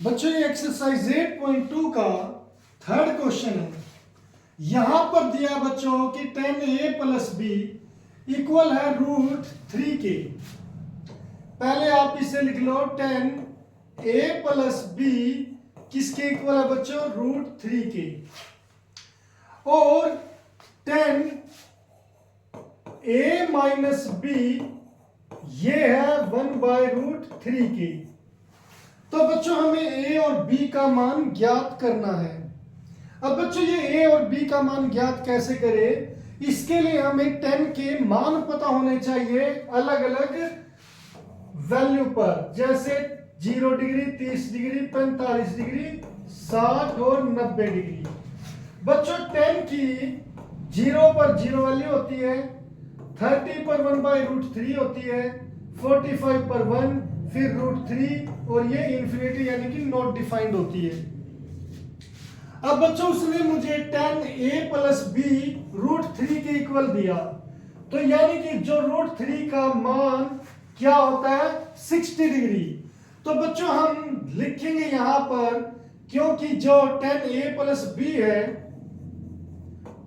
बच्चों ये एक्सरसाइज 8.2 का थर्ड क्वेश्चन है। यहां पर दिया बच्चों कि 10a प्लस बी इक्वल है √3 के। पहले आप इसे लिख लो 10a प्लस बी किसके इक्वल है बच्चों? √3 के। और 10a माइनस बी ये है 1/√3 के। तो बच्चों हमें a और b का मान ज्ञात करना है। अब बच्चों ये a और b का मान ज्ञात कैसे करें? इसके लिए हमें 10 के मान पता होने चाहिए अलग अलग वैल्यू पर, जैसे 0 डिग्री, 30 डिग्री, 45 डिग्री, 60 और 90 डिग्री। बच्चों 10 की 0 पर 0 वैल्यू होती है, 30 पर 1/√3 होती है, 45 पर 1, फिर √3 और ये इंफिनिटी यानी कि नॉट डिफाइंड होती है। अब बच्चों उसने मुझे 10a प्लस बी √3 के इक्वल दिया, तो यानी कि जो √3 का मान क्या होता है? 60 डिग्री। तो बच्चों हम लिखेंगे यहां पर, क्योंकि जो 10a प्लस बी है,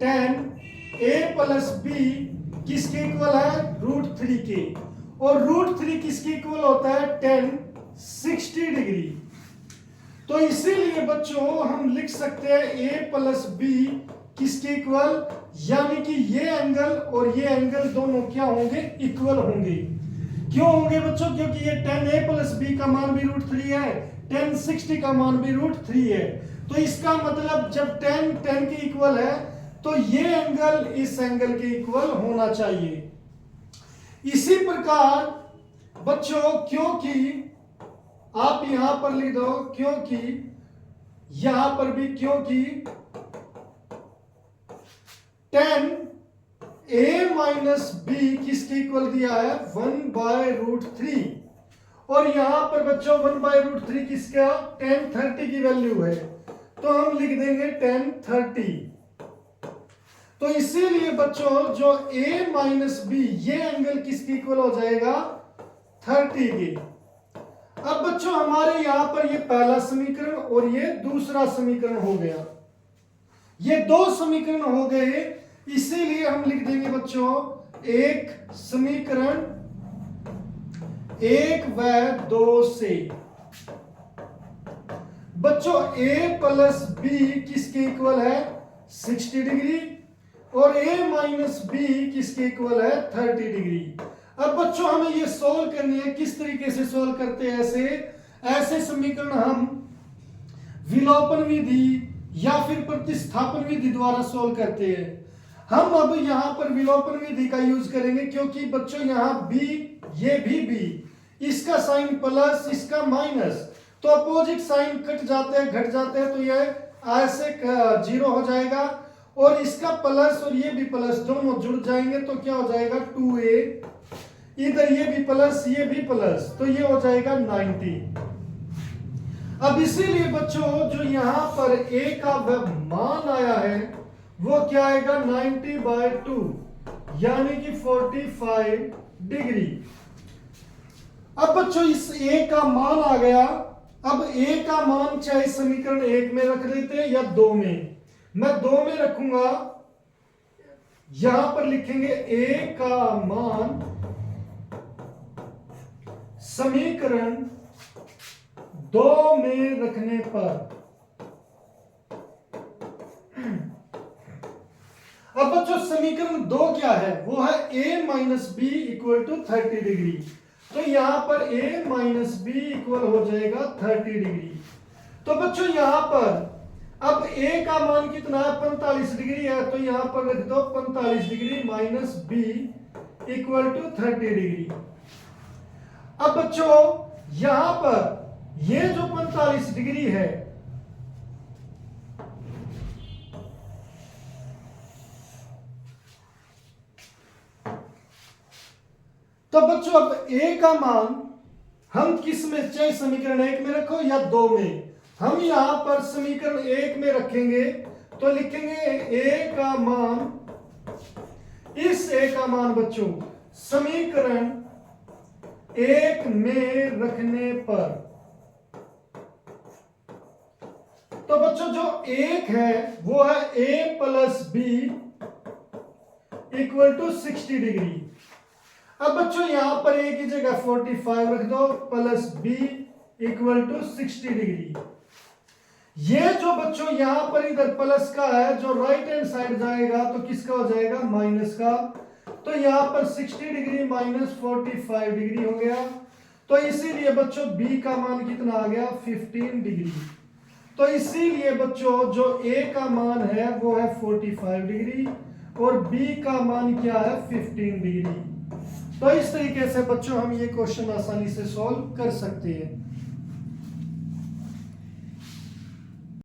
10a प्लस बी किसके इक्वल है? √3 के। और √3 किसके इक्वल होता है? 10 60 डिग्री। तो इसीलिए बच्चों हम लिख सकते हैं a प्लस बी किसके इक्वल, यानी कि ये एंगल और ये एंगल दोनों क्या होंगे? इक्वल होंगे। क्यों होंगे बच्चों? क्योंकि ये 10a प्लस बी का मान भी √3 है, 10 60 का मान भी √3 है। तो इसका मतलब जब 10 के इक्वल है तो ये एंगल इस एंगल के इक्वल होना चाहिए। इसी प्रकार बच्चों, क्योंकि आप यहां पर लिख दो, क्योंकि यहां पर भी, क्योंकि 10a माइनस बी किसके इक्वल दिया है? 1/√3। और यहां पर बच्चों 1/√3 किसका? 1030 की वैल्यू है, तो हम लिख देंगे 1030। तो इसीलिए बच्चों जो a माइनस बी ये एंगल किसके इक्वल हो जाएगा? 30 के। अब बच्चों हमारे यहां पर ये पहला समीकरण और ये दूसरा समीकरण हो गया, ये दो समीकरण हो गए। इसीलिए हम लिख देंगे बच्चों एक समीकरण 1 व 2 से। बच्चों a प्लस बी किसके इक्वल है? 60 डिग्री। और a माइनस बी किसके इक्वल है? 30 डिग्री। अब बच्चों हमें ये सोल्व करनी है। किस तरीके से सोल्व करते हैं? ऐसे समीकरण हम विलोपन विधि या फिर प्रतिस्थापन विधि द्वारा सोल्व करते हैं। हम अब यहां पर विलोपन विधि का यूज करेंगे, क्योंकि बच्चों यहां b, ये भी b, इसका साइन प्लस, इसका माइनस, तो अपोजिट साइन कट जाते हैं, घट जाते हैं, तो यह ऐसे 0 हो जाएगा। और इसका प्लस और ये भी प्लस दोनों जुड़ जाएंगे, तो क्या हो जाएगा? 2a। इधर ये भी प्लस, ये भी प्लस, तो ये हो जाएगा 90। अब इसीलिए बच्चों जो यहां पर a का मान आया है वो क्या आएगा? 90/2 यानी कि 45 डिग्री। अब बच्चों इस a का मान आ गया। अब a का मान चाहे समीकरण 1 में रख देते हैं या 2 में। मैं 2 में रखूंगा। यहां पर लिखेंगे a का मान समीकरण 2 में रखने पर। अब बच्चों समीकरण 2 क्या है? वो है a minus B equal to 30 degree. तो यहां पर a माइनस बी इक्वल हो जाएगा 30 डिग्री। तो बच्चों यहां पर अब a का मान कितना है? 45 डिग्री है, तो यहां पर लिख दो 45 degree minus B equal to 30 degree. अब बच्चों यहां पर ये जो 45 डिग्री है, तो बच्चों अब a का मान हम किस में, चाहे समीकरण 1 में रखो या 2 में, हम यहां पर समीकरण 1 में रखेंगे, तो लिखेंगे a का मान, इस a का मान बच्चों समीकरण 1 में रखने पर तो बच्चों जो एक है वो है a plus B equal to 60 degree. अब बच्चों यहां पर a की जगह 45 रख दो plus b equal to 60 degree. ये जो बच्चों यहां पर इधर प्लस का है, जो राइट हैंड साइड जाएगा तो किसका हो जाएगा, माइनस का। तो यहां पर 60 डिग्री माइनस 45 डिग्री हो गया। तो इसीलिए बच्चों b का मान कितना आ गया, 15 डिग्री। तो इसीलिए बच्चों जो a का मान है वो है 45 डिग्री और b का मान क्या है, 15 डिग्री। तो इस तरीके से बच्चों हम ये क्वेश्चन आसानी से सॉल्व कर सकते हैं।